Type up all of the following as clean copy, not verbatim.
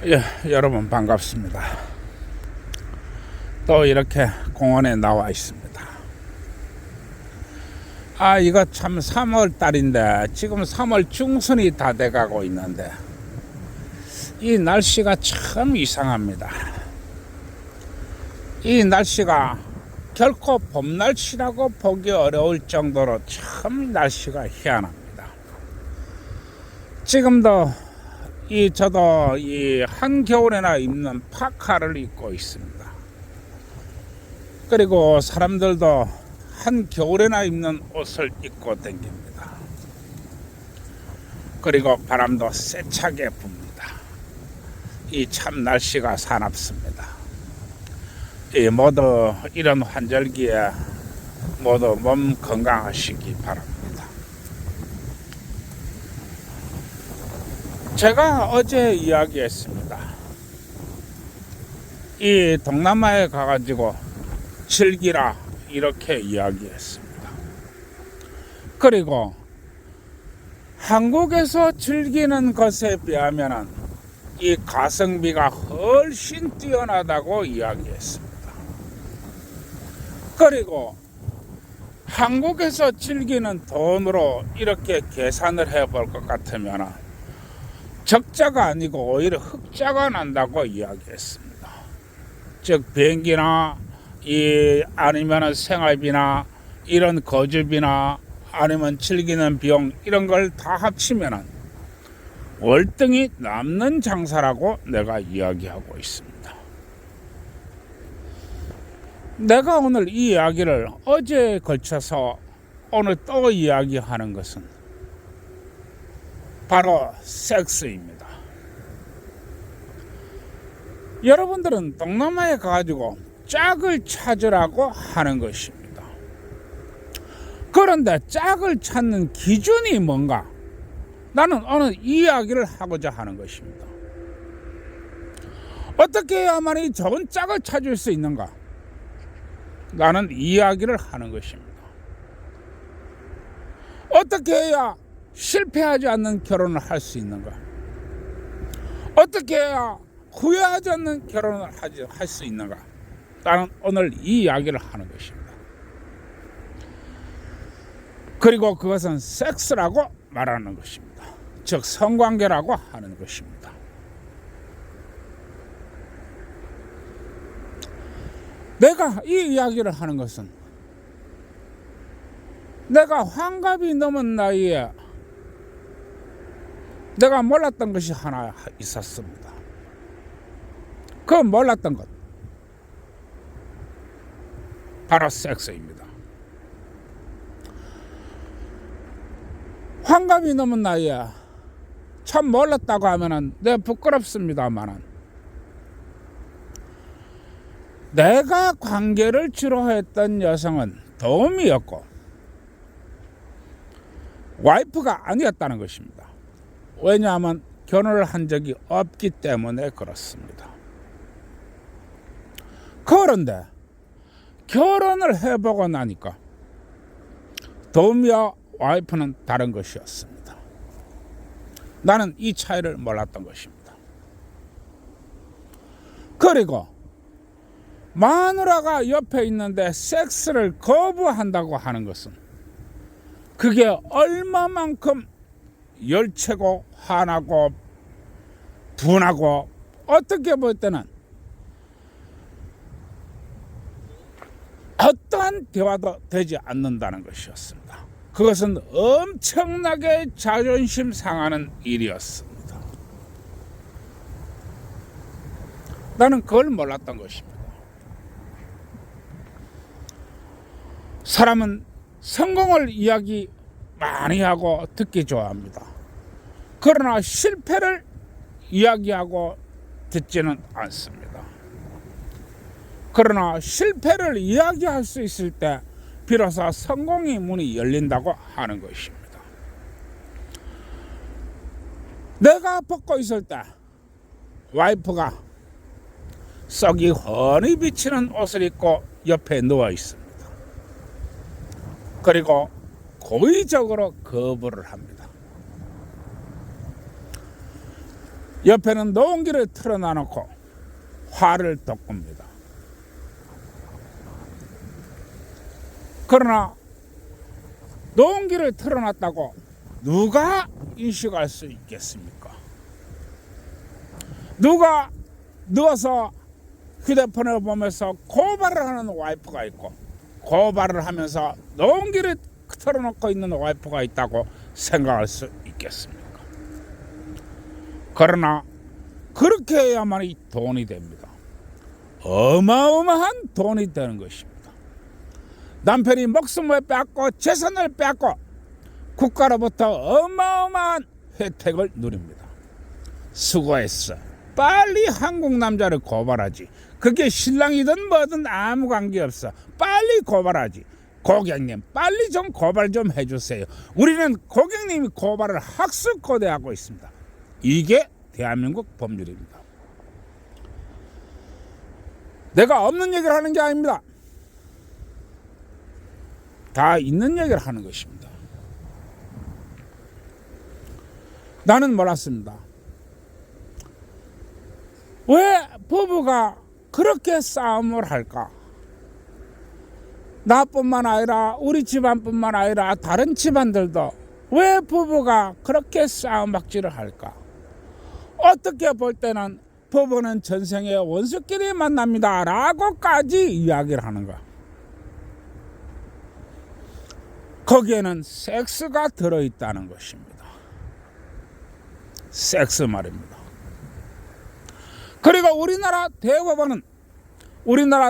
예, 여러분 반갑습니다. 또 이렇게 공원에 나와 있습니다. 이거 참 3월 달인데 지금 3월 중순이 다 돼가고 있는데 이 날씨가 참 이상합니다. 이 날씨가 결코 봄 날씨라고 보기 어려울 정도로 참 날씨가 희한합니다. 지금도 저도 이 한겨울에나 입는 파카를 입고 있습니다. 그리고 사람들도 한겨울에나 입는 옷을 입고 다닙니다. 그리고 바람도 세차게 붑니다. 이 참 날씨가 사납습니다. 모두 이런 환절기에 모두 몸 건강하시기 바랍니다. 제가 어제 이야기했습니다. 이 동남아에 가가지고 즐기라 이렇게 이야기했습니다. 그리고 한국에서 즐기는 것에 비하면 이 가성비가 훨씬 뛰어나다고 이야기했습니다. 그리고 한국에서 즐기는 돈으로 이렇게 계산을 해볼 것 같으면 적자가 아니고 오히려 흑자가 난다고 이야기했습니다. 즉 비행기나 아니면 생활비나 이런 거주비나 아니면 즐기는 비용 이런 걸 다 합치면 월등히 남는 장사라고 내가 이야기하고 있습니다. 내가 오늘 이 이야기를 어제에 걸쳐서 오늘 또 이야기하는 것은 바로 섹스입니다. 여러분들은 동남아에 가가지고 짝을 찾으라고 하는 것입니다. 그런데 짝을 찾는 기준이 뭔가? 나는 오늘 이 이야기를 하고자 하는 것입니다. 어떻게 해야만이 좋은 짝을 찾을 수 있는가? 나는 이 이야기를 하는 것입니다. 어떻게 해야 실패하지 않는 결혼을 할 수 있는가? 어떻게 해야 후회하지 않는 결혼을 할 수 있는가? 나는 오늘 이 이야기를 하는 것입니다. 그리고 그것은 섹스라고 말하는 것입니다. 즉 성관계라고 하는 것입니다. 내가 이 이야기를 하는 것은 내가 환갑이 넘은 나이에 내가 몰랐던 것이 하나 있었습니다. 그 몰랐던 것 바로 섹스입니다. 환갑이 넘은 나이에 참 몰랐다고 하면은 내가 부끄럽습니다만은 내가 관계를 주로 했던 여성은 도움이었고 와이프가 아니었다는 것입니다. 왜냐하면 결혼을 한 적이 없기 때문에 그렇습니다. 그런데 결혼을 해보고 나니까 도움이와 와이프는 다른 것이었습니다. 나는 이 차이를 몰랐던 것입니다. 그리고 마누라가 옆에 있는데 섹스를 거부한다고 하는 것은 그게 얼마만큼 열채고 화나고 분하고 어떻게 볼 때는 어떠한 대화도 되지 않는다는 것이었습니다. 그것은 엄청나게 자존심 상하는 일이었습니다. 나는 그걸 몰랐던 것입니다. 사람은 성공을 이야기 많이 하고 듣기 좋아합니다. 그러나 실패를 이야기하고 듣지는 않습니다. 그러나 실패를 이야기할 수 있을 때 비로소 성공의 문이 열린다고 하는 것입니다. 내가 벗고 있을 때 와이프가 썩이 훤히 비치는 옷을 입고 옆에 누워 있습니다. 그리고 고의적으로 거부를 합니다. 옆에는 노은기를 틀어놔놓고 화를 돋굽니다. 그러나 노은기를 틀어놨다고 누가 인식할 수 있겠습니까? 누가 누워서 휴대폰을 보면서 고발을 하는 와이프가 있고 고발을 하면서 노은기를 틀어놓고 있는 와이프가 있다고 생각할 수 있겠습니까? 그러나 그렇게 해야만이 돈이 됩니다. 어마어마한 돈이 되는 것입니다. 남편이 목숨을 빼앗고 재산을 빼앗고 국가로부터 어마어마한 혜택을 누립니다. 수고했어. 빨리 한국 남자를 고발하지. 그게 신랑이든 뭐든 아무 관계없어. 빨리 고발하지. 고객님 빨리 좀 고발 좀 해주세요. 우리는 고객님이 고발을 학습고대하고 있습니다. 이게 대한민국 법률입니다. 내가 없는 얘기를 하는 게 아닙니다. 다 있는 얘기를 하는 것입니다. 나는 몰랐습니다. 왜 부부가 그렇게 싸움을 할까? 나뿐만 아니라 우리 집안뿐만 아니라 다른 집안들도 왜 부부가 그렇게 싸움박질을 할까? 어떻게 볼 때는 부부는 전생에 원수끼리 만납니다 라고까지 이야기를 하는 거야. 거기에는 섹스가 들어있다는 것입니다. 섹스 말입니다. 그리고 우리나라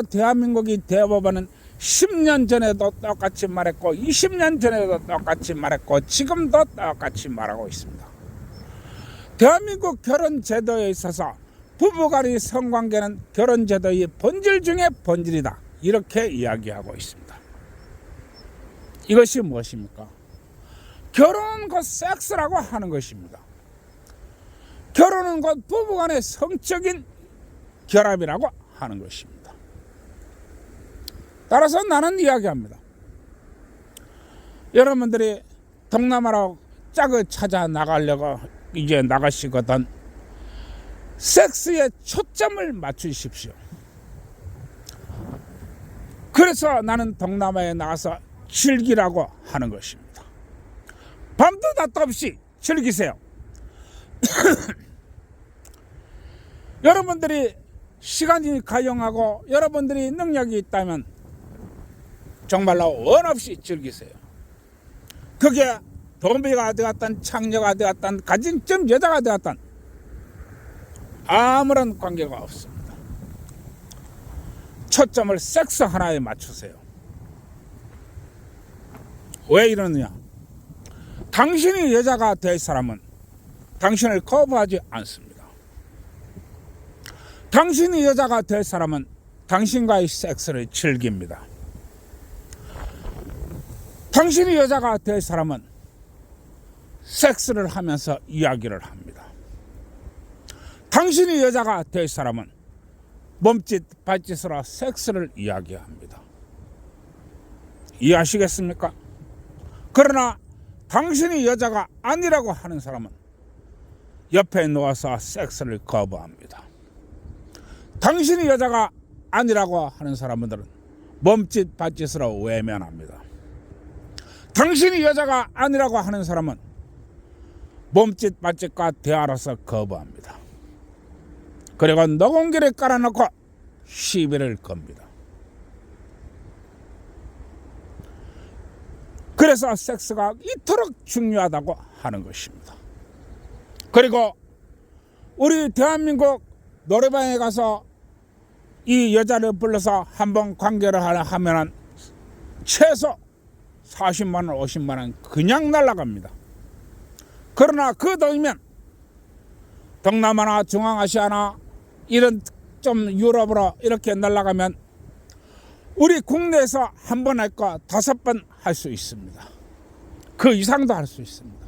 대한민국이 대법원은 10년 전에도 똑같이 말했고 20년 전에도 똑같이 말했고 지금도 똑같이 말하고 있습니다. 대한민국 결혼제도에 있어서 부부간의 성관계는 결혼제도의 본질 중에 본질이다. 이렇게 이야기하고 있습니다. 이것이 무엇입니까? 결혼은 곧 섹스라고 하는 것입니다. 결혼은 곧 부부간의 성적인 결합이라고 하는 것입니다. 따라서 나는 이야기합니다. 여러분들이 동남아로 짝을 찾아 나가려고 이제 나가시거든 섹스에 초점을 맞추십시오. 그래서 나는 동남아에 나가서 즐기라고 하는 것입니다. 밤도 낮도 없이 즐기세요. 여러분들이 시간이 가용하고 여러분들이 능력이 있다면 정말로 원 없이 즐기세요. 그게 도미가 되었던 창녀가 되었던 가진점 여자가 되었던 아무런 관계가 없습니다. 초점을 섹스 하나에 맞추세요. 왜 이러느냐? 당신이 여자가 될 사람은 당신을 거부하지 않습니다. 당신이 여자가 될 사람은 당신과의 섹스를 즐깁니다. 당신이 여자가 될 사람은 섹스를 하면서 이야기를 합니다. 당신이 여자가 될 사람은 몸짓 발짓으로 섹스를 이야기합니다. 이해하시겠습니까? 그러나 당신이 여자가 아니라고 하는 사람은 옆에 누워서 섹스를 거부합니다. 당신이 여자가 아니라고 하는 사람들은 몸짓 발짓으로 외면합니다. 당신이 여자가 아니라고 하는 사람은 몸짓 발짓과 대화로서 거부합니다. 그리고 노공기를 깔아놓고 시비를 겁니다. 그래서 섹스가 이토록 중요하다고 하는 것입니다. 그리고 우리 대한민국 노래방에 가서 이 여자를 불러서 한번 관계를 하면 최소 40만 원, 50만 원 그냥 날아갑니다. 그러나 그 돈이면 동남아나 중앙아시아나 이런 좀 유럽으로 이렇게 날아가면 우리 국내에서 한 번 할 거 5번 할 수 있습니다. 그 이상도 할 수 있습니다.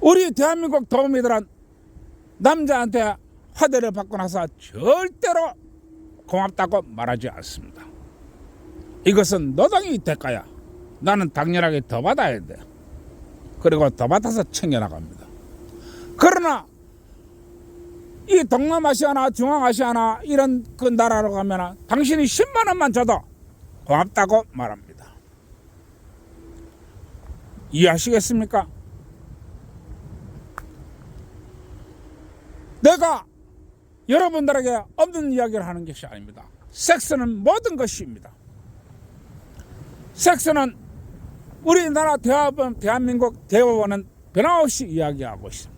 우리 대한민국 도우미들은 남자한테 화대를 받고 나서 절대로 고맙다고 말하지 않습니다. 이것은 노동의 대가야. 나는 당연하게 더 받아야 돼. 그리고 더 받아서 챙겨나갑니다. 그러나 이 동남아시아나 중앙아시아나 이런 그 나라로 가면 당신이 10만 원만 줘도 고맙다고 말합니다. 이해하시겠습니까? 내가 여러분들에게 없는 이야기를 하는 것이 아닙니다. 섹스는 모든 것입니다. 섹스는 우리나라 대한민국 대법원은 변함없이 이야기하고 있습니다.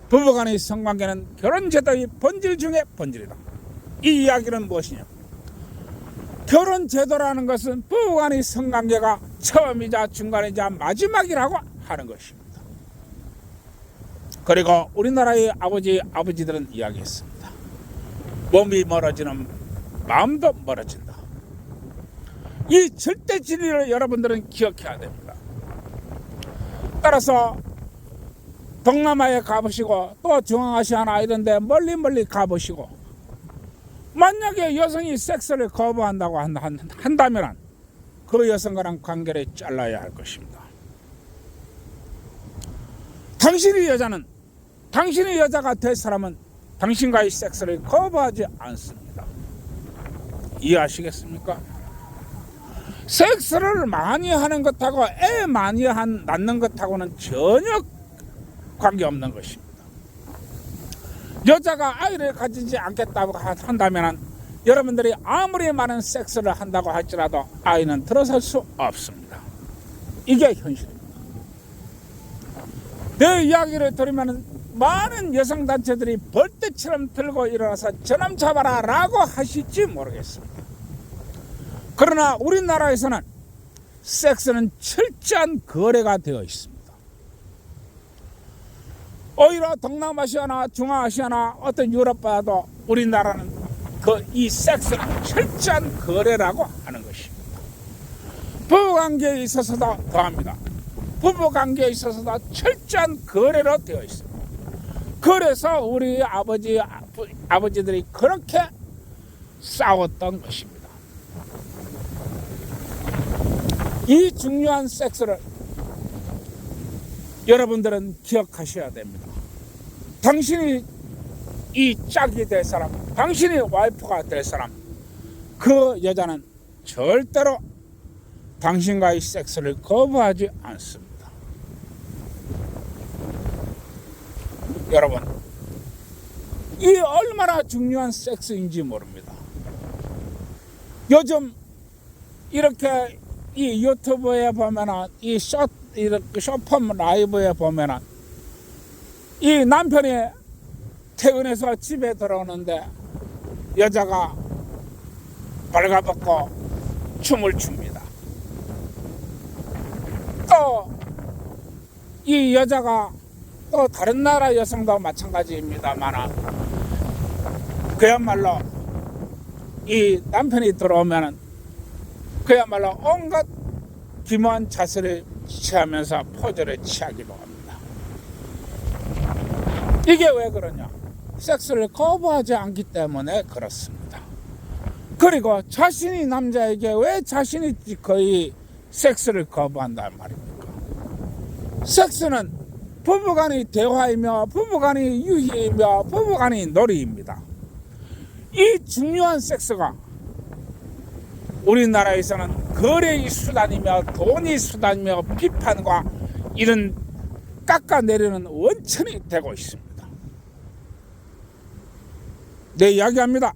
부부간의 성관계는 결혼제도의 본질 중에 본질이다. 이 이야기는 무엇이냐? 결혼제도라는 것은 부부간의 성관계가 처음이자 중간이자 마지막이라고 하는 것입니다. 그리고 우리나라의 아버지들은 이야기했습니다. 몸이 멀어지는 마음도 멀어진다. 이 절대 진리를 여러분들은 기억해야 됩니다. 따라서 동남아에 가보시고 또 중앙아시아나 이런 데 멀리 가보시고 만약에 여성이 섹스를 거부한다고 한다면 그 여성과는 관계를 잘라야 할 것입니다. 당신이 여자가 될 사람은 당신과의 섹스를 거부하지 않습니다. 이해하시겠습니까? 섹스를 많이 하는 것하고 애 많이 낳는 것하고는 전혀 관계없는 것입니다. 여자가 아이를 가지지 않겠다고 한다면 여러분들이 아무리 많은 섹스를 한다고 할지라도 아이는 들어설 수 없습니다. 이게 현실입니다. 내 이야기를 들으면 많은 여성단체들이 벌떼처럼 들고 일어나서 저놈 잡아라 라고 하실지 모르겠습니다. 그러나 우리나라에서는 섹스는 철저한 거래가 되어 있습니다. 오히려 동남아시아나 중앙아시아나 어떤 유럽보다도 우리나라는 이 섹스는 철저한 거래라고 하는 것입니다. 부부관계에 있어서도 더합니다. 부부관계에 있어서도 철저한 거래로 되어 있습니다. 그래서 우리 아버지들이 그렇게 싸웠던 것입니다. 이 중요한 섹스를 여러분들은 기억하셔야 됩니다. 당신이 이 짝이 될 사람, 당신이 와이프가 될 사람, 그 여자는 절대로 당신과의 섹스를 거부하지 않습니다. 여러분, 이 얼마나 중요한 섹스인지 모릅니다. 요즘 이렇게 이 유튜브에 보면은 이 쇼폼 라이브에 보면은 이 남편이 퇴근해서 집에 들어오는데 여자가 발가벗고 춤을 춥니다. 또 이 여자가 또 다른 나라 여성도 마찬가지입니다만 그야말로 이 남편이 들어오면은 그야말로 온갖 기모한 자세를 취하면서 포즈를 취하기도 합니다. 이게 왜 그러냐? 섹스를 거부하지 않기 때문에 그렇습니다. 그리고 자신이 남자에게 왜 자신이 거의 섹스를 거부한단 말입니까? 섹스는 부부간의 대화이며 부부간의 유희이며 부부간의 놀이입니다. 이 중요한 섹스가 우리나라에서는 거래의 수단이며 돈의 수단이며 비판과 이런 깎아내리는 원천이 되고 있습니다. 네, 이야기합니다.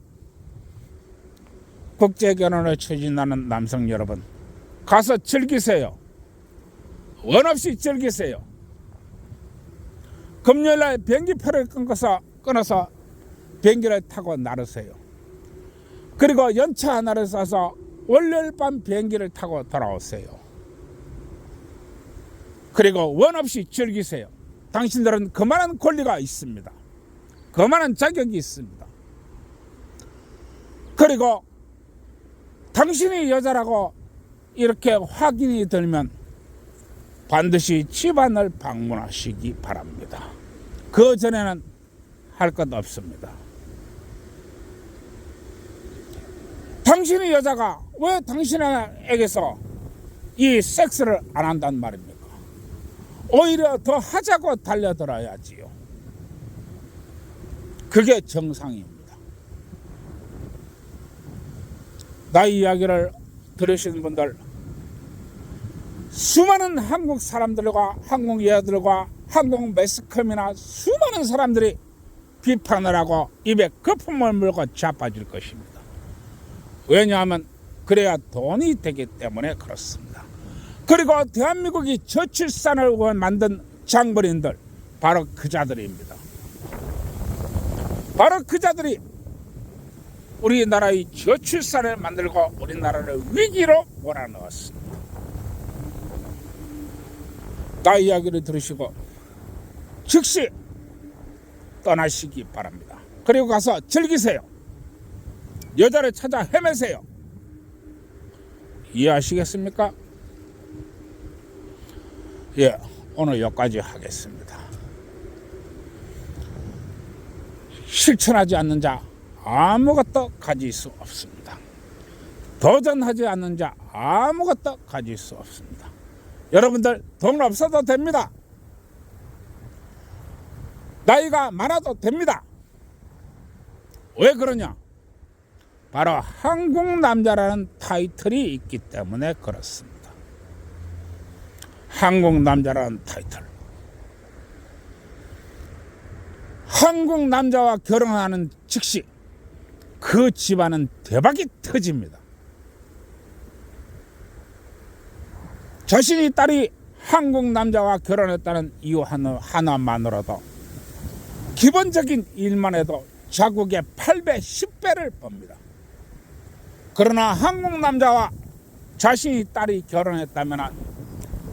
국제결혼을 추진하는 남성 여러분, 가서 즐기세요. 원 없이 즐기세요. 금요일날 비행기표를 끊어서 비행기를 타고 나르세요. 그리고 연차 하나를 써서 월요일 밤 비행기를 타고 돌아오세요. 그리고 원 없이 즐기세요. 당신들은 그만한 권리가 있습니다. 그만한 자격이 있습니다. 그리고 당신이 여자라고 이렇게 확인이 들면 반드시 집안을 방문하시기 바랍니다. 그 전에는 할 것 없습니다. 당신의 여자가 왜 당신에게서 이 섹스를 안 한단 말입니까? 오히려 더 하자고 달려들어야지요. 그게 정상입니다. 나의 이야기를 들으시는 분들, 수많은 한국 사람들과 한국 여자들과 한국 매스컴이나 수많은 사람들이 비판을 하고 입에 거품을 물고 자빠질 것입니다. 왜냐하면 그래야 돈이 되기 때문에 그렇습니다. 그리고 대한민국이 저출산을 만든 장본인들, 바로 그 자들입니다. 바로 그 자들이 우리나라의 저출산을 만들고 우리나라를 위기로 몰아넣었습니다. 나 이야기를 들으시고 즉시 떠나시기 바랍니다. 그리고 가서 즐기세요. 여자를 찾아 헤매세요. 이해하시겠습니까? 예, 오늘 여기까지 하겠습니다. 실천하지 않는 자 아무것도 가질 수 없습니다. 도전하지 않는 자 아무것도 가질 수 없습니다. 여러분들 돈 없어도 됩니다. 나이가 많아도 됩니다. 왜 그러냐? 바로 한국 남자라는 타이틀이 있기 때문에 그렇습니다. 한국 남자라는 타이틀. 한국 남자와 결혼하는 즉시 그 집안은 대박이 터집니다. 자신이 딸이 한국 남자와 결혼했다는 이유 하나만으로도 기본적인 일만 해도 자국의 8배, 10배를 법니다. 그러나 한국 남자와 자신이 딸이 결혼했다면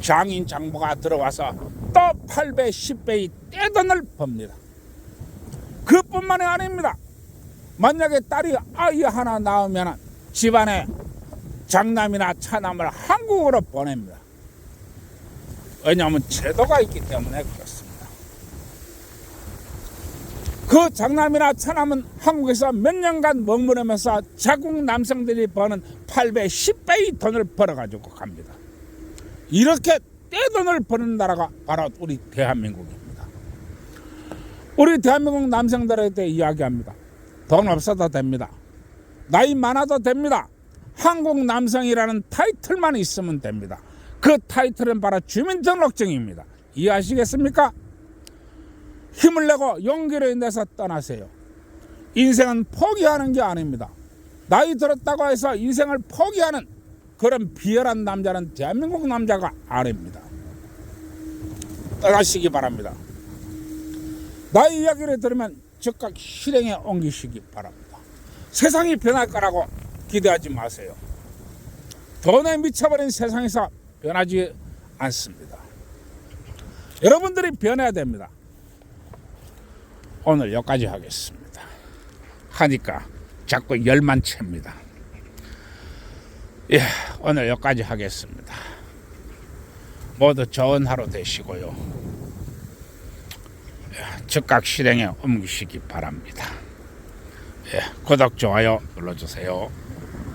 장인 장모가 들어와서 또 8배, 10배의 떼돈을 법니다. 그뿐만이 아닙니다. 만약에 딸이 아이 하나 낳으면 집안에 장남이나 차남을 한국으로 보냅니다. 왜냐하면 제도가 있기 때문에 그렇습니다. 그 장남이나 차남은 한국에서 몇 년간 머무르면서 자국 남성들이 버는 8배, 10배의 돈을 벌어가지고 갑니다. 이렇게 떼돈을 버는 나라가 바로 우리 대한민국입니다. 우리 대한민국 남성들에 대해 이야기합니다. 돈 없어도 됩니다. 나이 많아도 됩니다. 한국 남성이라는 타이틀만 있으면 됩니다. 그 타이틀은 바로 주민등록증입니다. 이해하시겠습니까? 힘을 내고 용기를 내서 떠나세요. 인생은 포기하는 게 아닙니다. 나이 들었다고 해서 인생을 포기하는 그런 비열한 남자는 대한민국 남자가 아닙니다. 떠나시기 바랍니다. 나의 이야기를 들으면 즉각 실행에 옮기시기 바랍니다. 세상이 변할 거라고 기대하지 마세요. 돈에 미쳐버린 세상에서 변하지 않습니다. 여러분들이 변해야 됩니다. 오늘 여기까지 하겠습니다. 하니까 자꾸 열만 챕니다. 예, 오늘 여기까지 하겠습니다. 모두 좋은 하루 되시고요. 즉각 실행에 옮기시기 바랍니다. 예, 구독, 좋아요 눌러주세요.